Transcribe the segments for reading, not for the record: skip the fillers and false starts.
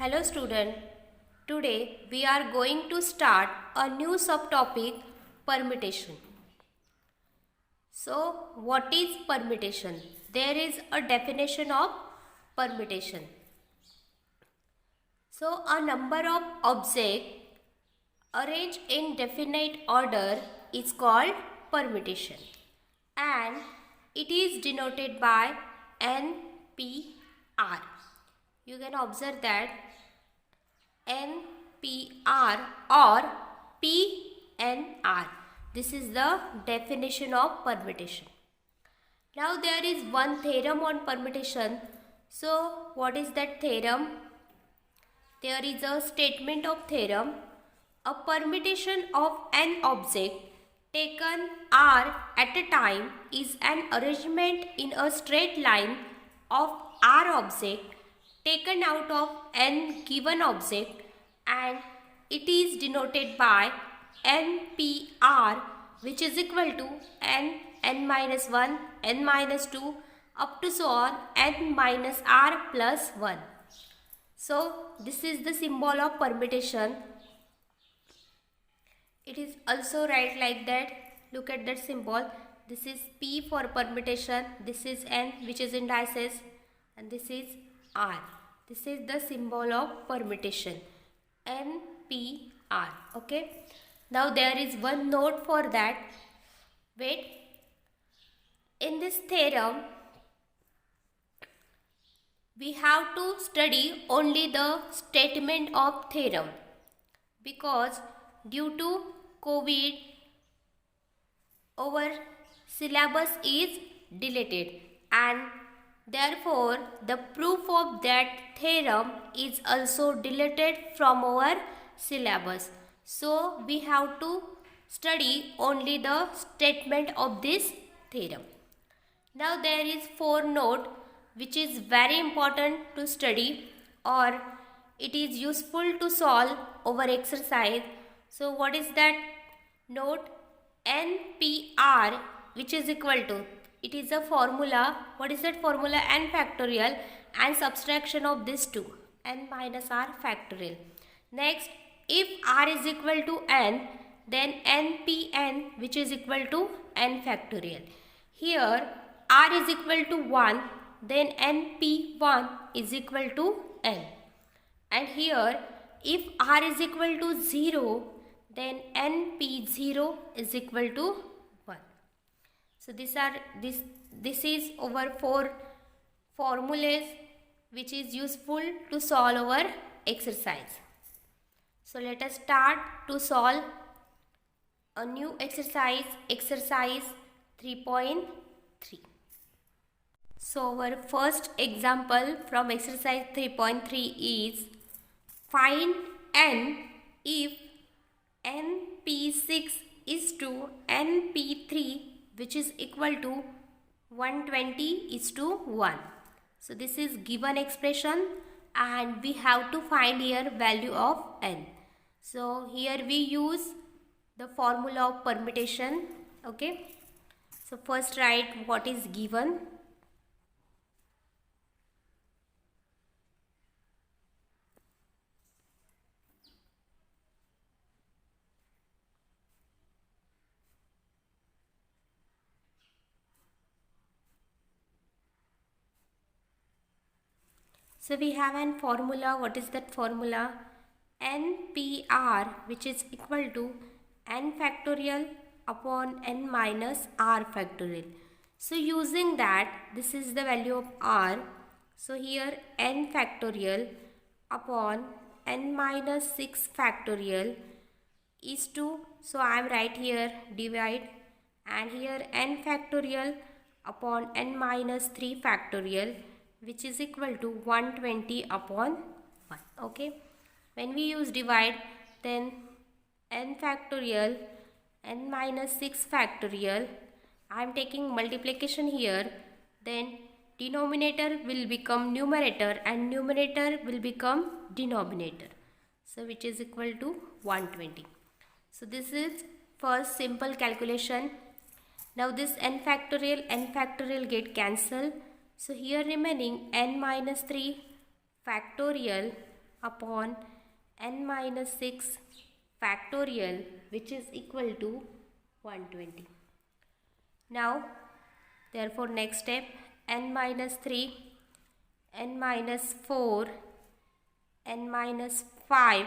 Hello student, today we are going to start a new subtopic permutation. So what is permutation? There is a definition of permutation. So a number of objects arranged in definite order is called permutation and it is denoted by NPR. You can observe that NPR or PNR. This is the definition of permutation. Now there is one theorem on permutation. So what is that theorem? There is a statement of theorem. A permutation of an object taken R at a time is an arrangement in a straight line of R object taken out of n given object and it is denoted by NPR, which is equal to n minus 1, n minus 2 up to so on n minus R plus 1. So this is the symbol of permutation. It is also write like that. Look at that symbol. This is P for permutation. This is N, which is indices, and this is R. This is the symbol of permutation, NPR. Okay. Now there is one note for that. Wait. In this theorem, we have to study only the statement of theorem because due to COVID, our syllabus is deleted and therefore the proof of that theorem is also deleted from our syllabus. So we have to study only the statement of this theorem. Now there is 4 note which is very important to study or it is useful to solve over exercise. So what is that note? NPR, which is equal to, it is a formula. What is that formula? N factorial and subtraction of this 2, n minus R factorial. Next, if R is equal to n, then NPN, which is equal to n factorial. Here R is equal to 1, then NP1 is equal to n. And here if R is equal to 0, then NP0 is equal to 1. So this is over 4 formulas which is useful to solve our exercise. So let us start to solve a new exercise 3.3. So our first example from exercise 3.3 is find n if NP6 is to NP3, which is equal to 120 is to 1. So this is given expression and we have to find here value of n. So here we use the formula of permutation. Okay. So first write what is given. So we have an formula. What is that formula? NPR, which is equal to n factorial upon n minus R factorial. So using that, this is the value of R. So here n factorial upon n minus 6 factorial is to, so I am right here divide, and here n factorial upon n minus 3 factorial, which is equal to 120 upon 1. Okay. When we use divide, then n factorial, n minus 6 factorial, I am taking multiplication here, then denominator will become numerator and numerator will become denominator. So which is equal to 120. So this is first simple calculation. Now this n factorial get cancelled. So here remaining n minus 3 factorial upon n minus 6 factorial, which is equal to 120. Now, therefore, next step, n minus 3, n minus 4, n minus 5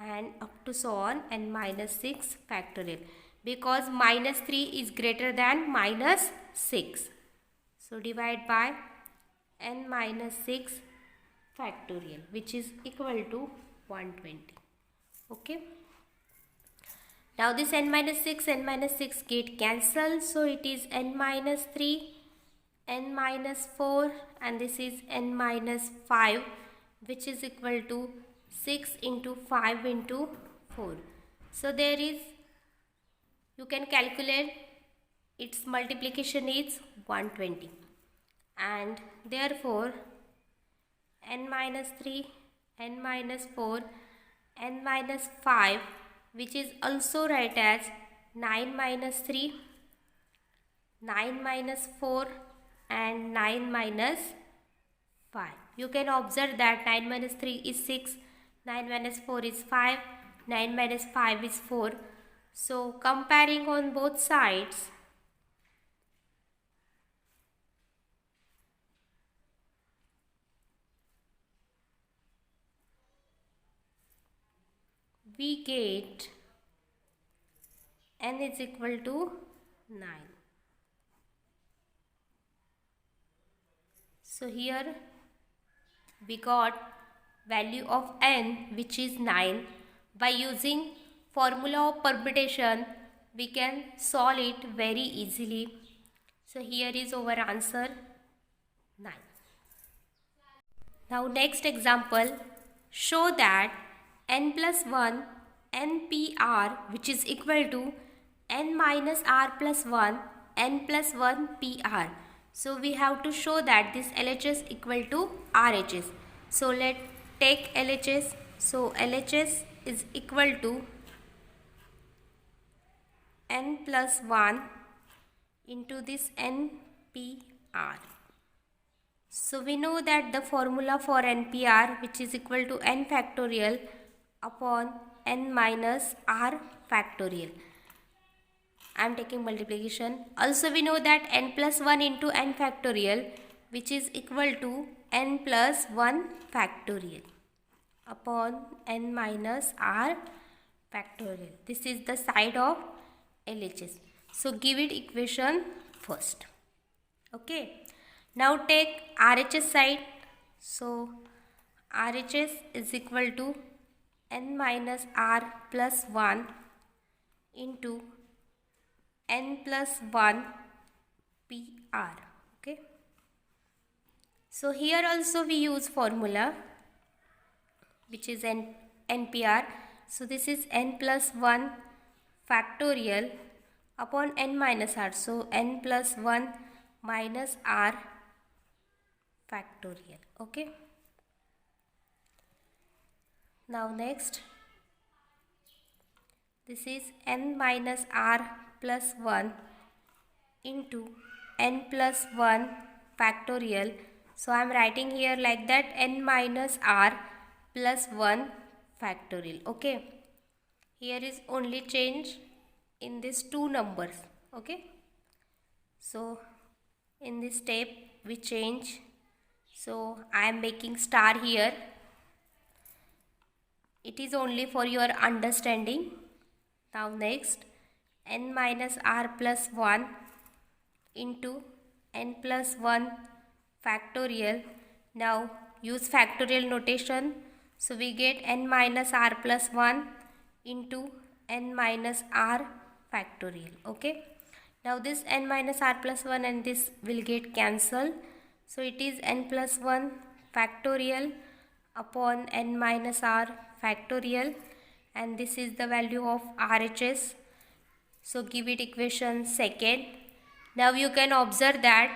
and up to so on n minus 6 factorial, because minus 3 is greater than minus 6. So, divide by n minus 6 factorial, which is equal to 120. Okay. Now this n minus 6 get cancelled. So it is n minus 3, n minus 4 and this is n minus 5, which is equal to 6 into 5 into 4. So there is, you can calculate its multiplication is 120. And therefore n minus 3, n minus 4, n minus 5, which is also write as 9 minus 3, 9 minus 4 and 9 minus 5. You can observe that 9 minus 3 is 6, 9 minus 4 is 5, 9 minus 5 is 4. So comparing on both sides, we get n is equal to 9. So here we got value of n, which is 9. By using formula of permutation, we can solve it very easily. So here is our answer 9. Now next example, show that n plus 1 NPR, which is equal to n minus r plus 1 n plus 1 PR. So we have to show that this LHS equal to RHS. So let's take LHS. So LHS is equal to n plus 1 into this NPR. So we know that the formula for NPR, which is equal to n factorial upon n minus r factorial. I am taking multiplication. Also we know that n plus 1 into n factorial, which is equal to n plus 1 factorial upon n minus r factorial. This is the side of LHS. So give it equation first. Okay. Now take RHS side. So RHS is equal to n minus r plus 1 into n plus 1 PR. Okay. So here also we use formula, which is NPR. So this is n plus 1 factorial upon n minus r. So n plus 1 minus r factorial. Okay. Now next, this is n minus r plus 1 into n plus 1 factorial. So I am writing here like that, n minus r plus 1 factorial. Okay. Here is only change in these two numbers. Okay. So in this step we change. So I am making star here. It is only for your understanding. Now next, n minus r plus 1 into n plus 1 factorial. Now use factorial notation. So we get n minus r plus 1 into n minus r factorial. Okay. Now this n minus r plus 1 and this will get cancelled. So it is n plus 1 factorial upon n minus r factorial, and this is the value of RHS. So give it equation second. Now you can observe that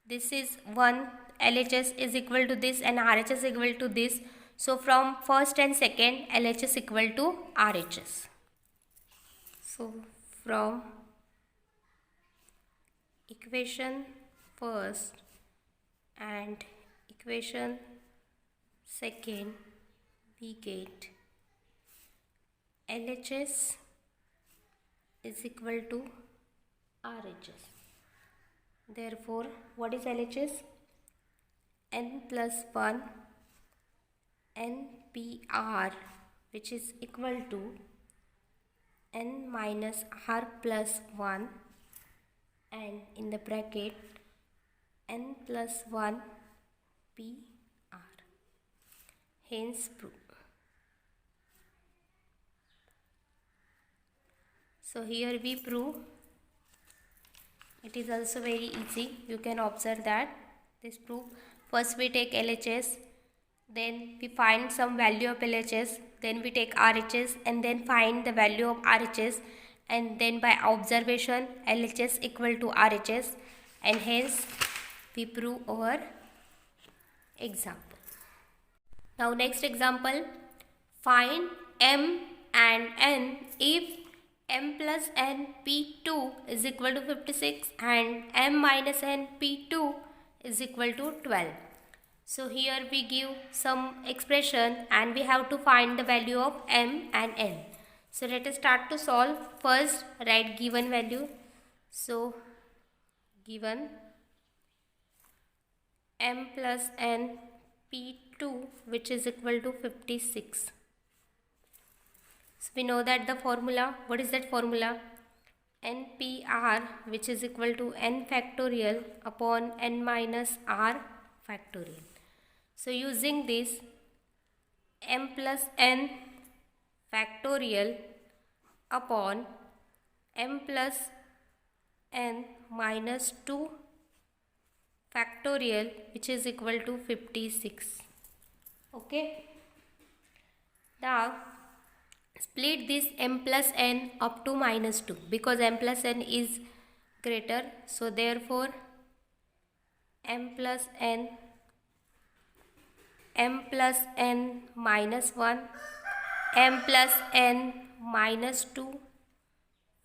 this is 1, LHS is equal to this and RHS equal to this. So from first and second, LHS equal to RHS. So from equation first and equation second, we get LHS is equal to RHS. Therefore, what is LHS? N plus 1 NPR, which is equal to N minus R plus 1, and in the bracket N plus 1 PR. Hence proof. So here we prove. It is also very easy. You can observe that this proof. First we take LHS, then we find some value of LHS, then we take RHS and then find the value of RHS, and then by observation LHS equal to RHS, and hence we prove our example. Now next example, find M and N if M plus N P2 is equal to 56 and M minus N P2 is equal to 12. So here we give some expression and we have to find the value of M and N. So let us start to solve. First write given value. So given M plus N P2, which is equal to 56. So we know that the formula, what is that formula? NPR, which is equal to N factorial upon N minus R factorial. So using this, M plus N factorial upon M plus N minus 2 factorial, which is equal to 56. Okay. Now split this M plus N up to minus 2 because M plus N is greater. So therefore M plus N minus 1, M plus N minus 2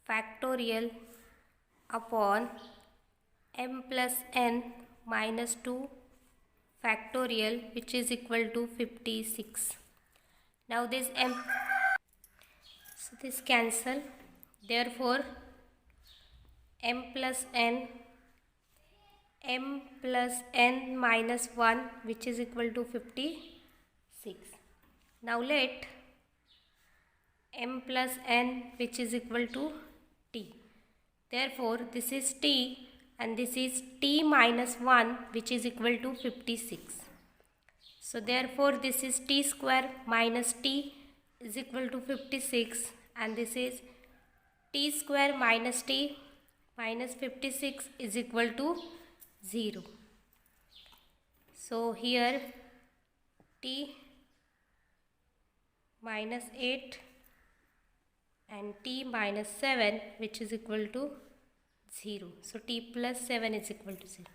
factorial upon M plus N minus 2 factorial, which is equal to 56. Now this so this cancel. Therefore M plus N minus 1, which is equal to 56. Now let M plus N, which is equal to T. Therefore this is T and this is T minus 1, which is equal to 56. So therefore this is T square minus T is equal to 56, and this is T square minus T minus 56 is equal to 0. So here T minus 8 and T minus 7, which is equal to 0. So T plus 7 is equal to 0.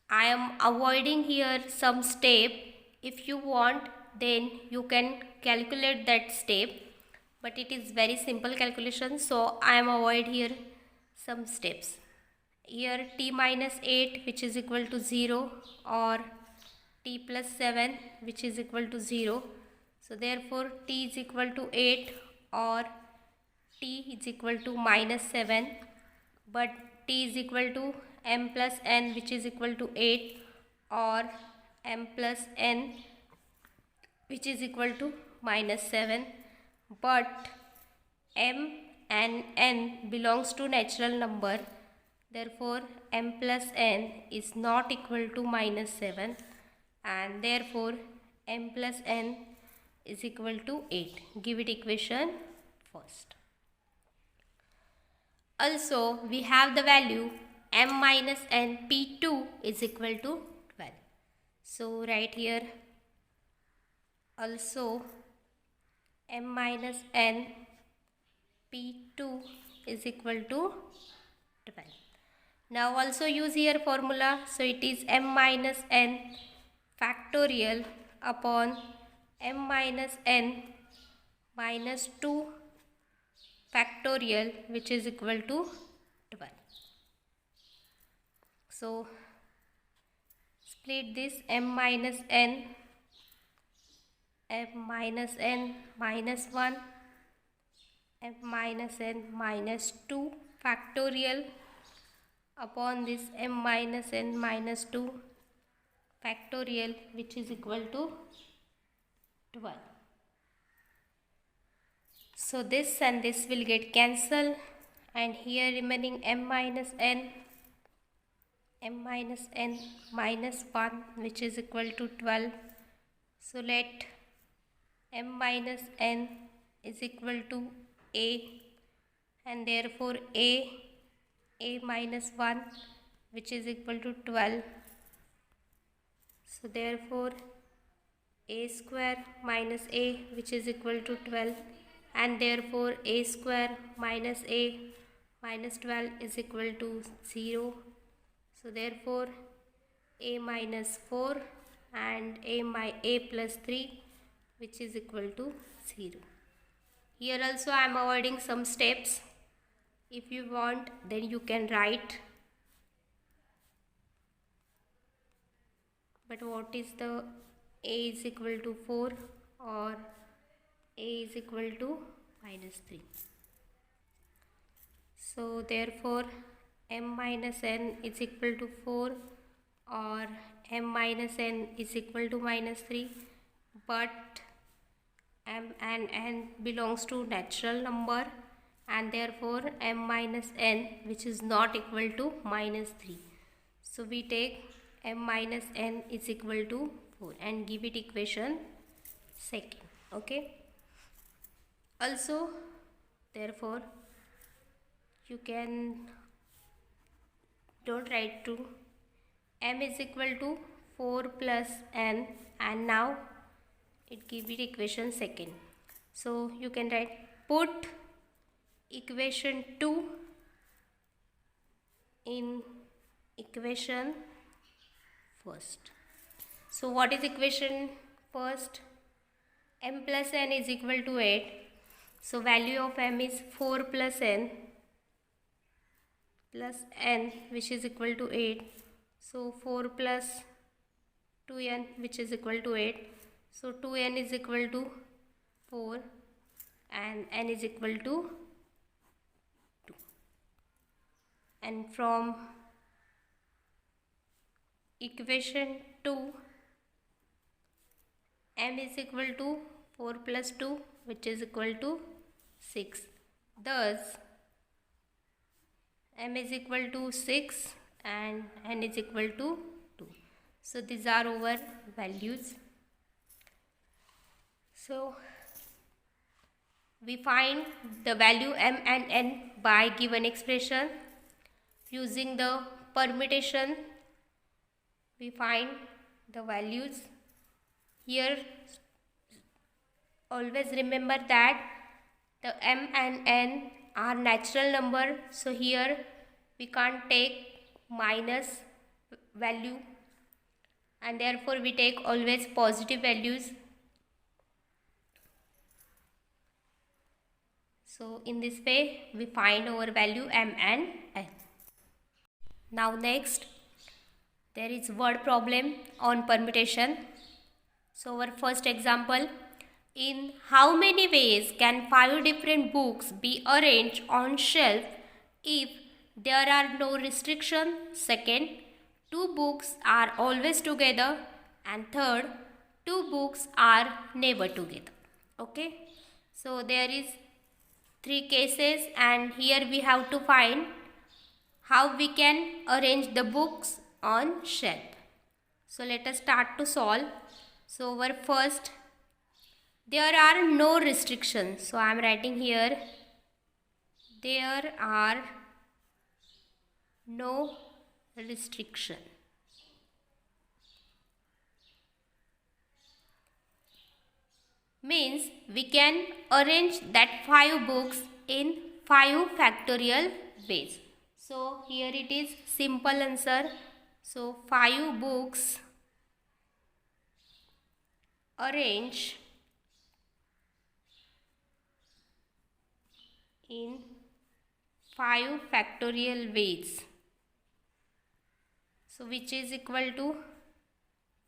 I am avoiding here some step. If you want, then you can calculate that step, but it is very simple calculation, so I am avoid here some steps. Here T minus 8, which is equal to 0, or T plus 7, which is equal to 0. So therefore T is equal to 8 or T is equal to minus 7, but T is equal to M plus N, which is equal to 8, or M plus N, which is equal to minus 7, but M and N belongs to natural number. Therefore M plus N is not equal to minus 7, and therefore M plus N is equal to 8. Give it equation first. Also we have the value M minus N P2 is equal to 12. So write here also M minus N P2 is equal to 12. Now also use here formula. So it is M minus N factorial upon M minus N minus 2 factorial, which is equal to 12. So split this M minus N m minus n minus 1, m minus n minus 2 factorial upon this m minus n minus 2 factorial, which is equal to 12. So this and this will get cancelled, and here remaining m minus n minus 1, which is equal to 12. So let m minus n is equal to a, and therefore a minus 1, which is equal to 12. So therefore a square minus a, which is equal to 12, and therefore a square minus a minus 12 is equal to 0. So therefore a minus 4 and a plus 3, which is equal to 0. Here also I am avoiding some steps. If you want, then you can write. But what is the a is equal to 4 or a is equal to minus 3? So therefore m minus n is equal to 4 or m minus n is equal to minus 3, but m and n belongs to natural number, and therefore m minus n, which is not equal to minus 3. So we take m minus n is equal to 4 and give it equation second. Okay. Also therefore you can don't write to m is equal to 4 plus n, and now it give it equation second. So you can write put equation 2 in equation first. So what is equation first? M plus n is equal to 8. So value of m is 4 plus n, which is equal to 8. So 4 plus 2n, which is equal to 8. So 2n is equal to 4 and n is equal to 2. And from equation 2, m is equal to 4 plus 2, which is equal to 6. Thus m is equal to 6 and n is equal to 2. So these are our values. So we find the value m and n by given expression. Using the permutation, we find the values. Here always remember that the m and n are natural number, so here we can't take minus value, and therefore we take always positive values. So in this way we find our value m and n. Now next, there is word problem on permutation. So our first example, in how many ways can 5 different books be arranged on shelf if there are no restriction? Second, 2 books are always together, and third, 2 books are never together. Okay, so there is 3 cases, and here we have to find how we can arrange the books on shelf. So let us start to solve. So our first, there are no restrictions. So I am writing here, there are no restriction. Means we can arrange that 5 books in 5 factorial ways. So here it is simple answer. So 5 books arrange in 5 factorial ways. So which is equal to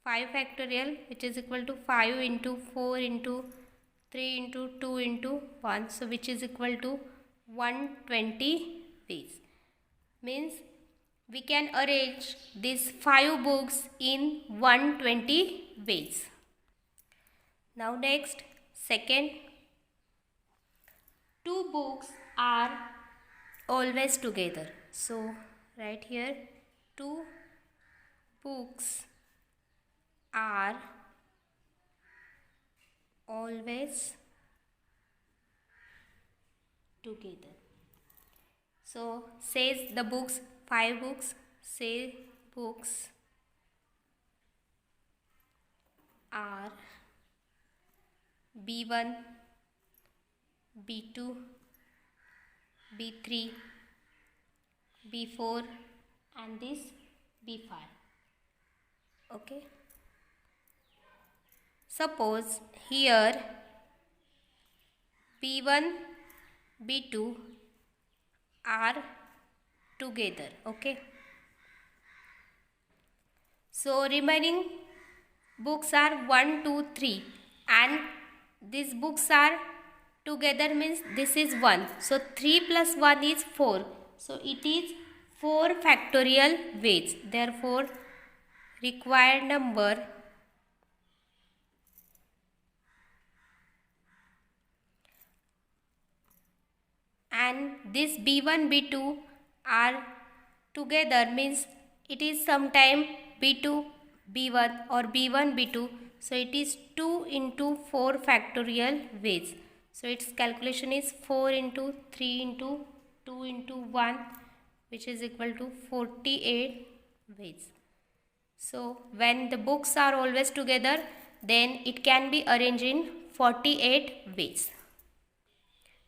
5 factorial, which is equal to 5 into 4 into 3 into 2 into 1, so which is equal to 120 ways. Means we can arrange these 5 books in 120 ways. Now next, second, 2 books are always together. So right here, 2 books are always together. So says the books, 5 books, say books are B1, B2, B3, B4 and this B5. Okay. Suppose here B1, B2 are together. Okay. So remaining books are 1, 2, 3 and these books are together means this is 1. So 3 plus 1 is 4. So it is 4 factorial ways. Therefore required number and this B1, B2 are together means it is sometime B2, B1 or B1, B2. So it is 2 into 4 factorial ways. So its calculation is 4 into 3 into 2 into 1, which is equal to 48 ways. So when the books are always together, then it can be arranged in 48 ways.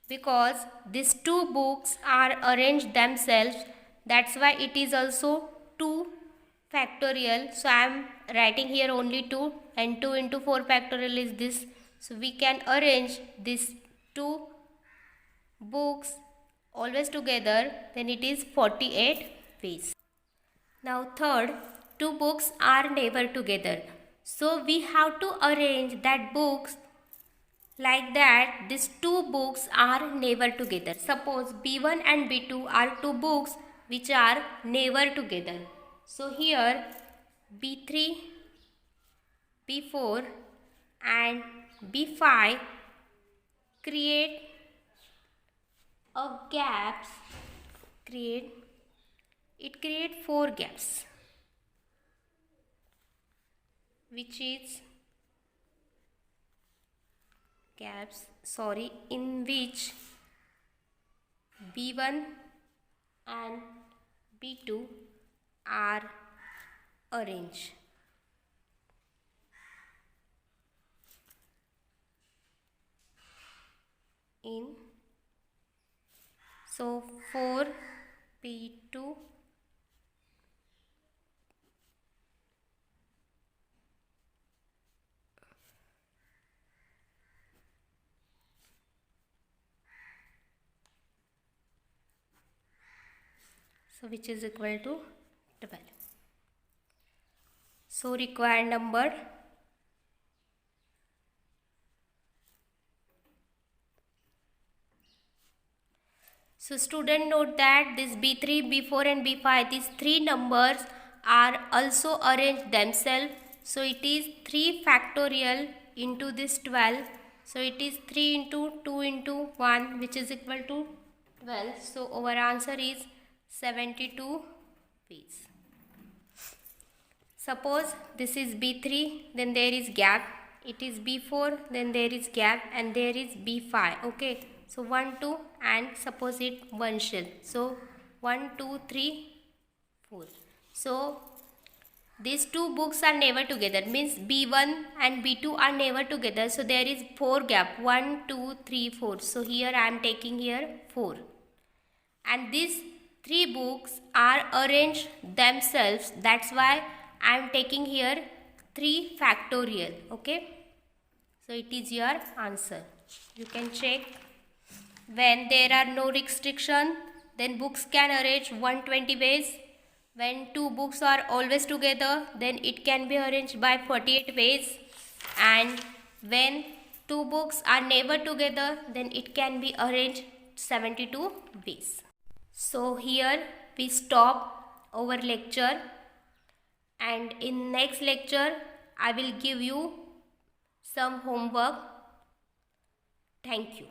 Because these 2 books are arranged themselves, that's why it is also 2 factorial. So I am writing here only 2 and 2 into 4 factorial is this. So we can arrange these 2 books always together, then it is 48 ways. Now third, 2 books are never together. So we have to arrange that books like that these 2 books are never together. Suppose B1 and B2 are 2 books which are never together. So here B3, B4 and B5 create a gaps, create 4 gaps, which is in which B1 and B2 are arranged. So 4 B2 so which is equal to 12. So required number so student note that this B3, B4 and B5, these 3 numbers are also arranged themselves. So it is 3 factorial into this 12. So it is 3 into 2 into 1, which is equal to 12. So our answer is 72 ways. Suppose this is B3, then there is gap. It is B4, then there is gap, and there is B5. Okay. So 1, 2 and suppose it one shell. So 1, 2, 3, 4. So these 2 books are never together. Means B1 and B2 are never together. So there is 4 gap. 1, 2, 3, 4. So here I am taking here 4. And these 3 books are arranged themselves. That's why I am taking here 3 factorial. Okay. So it is your answer. You can check. When there are no restriction, then books can arrange 120 ways. When two books are always together, then it can be arranged by 48 ways. And when two books are never together, then it can be arranged 72 ways. So here we stop our lecture, and in next lecture I will give you some homework. Thank you.